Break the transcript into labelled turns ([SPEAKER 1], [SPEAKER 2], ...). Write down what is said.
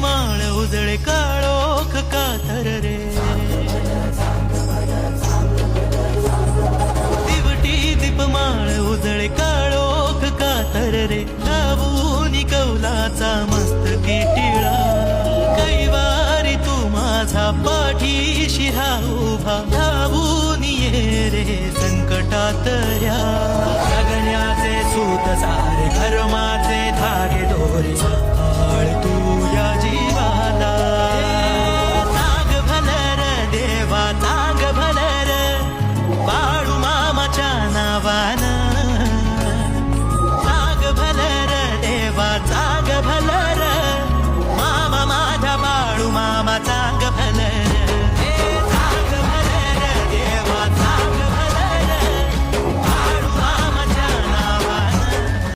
[SPEAKER 1] दीपमाळ उजळे काळोख कातर रे, दिवटी दीपमाळ उजळे काळोख कातर रे, लावून कौलाचा मस्तकी टिळा, कैवारी तू माझा पाठीशी उभा, धावून ये रे संकटात या, जगण्याचे सूत सारे धर्माचे धागे दोरे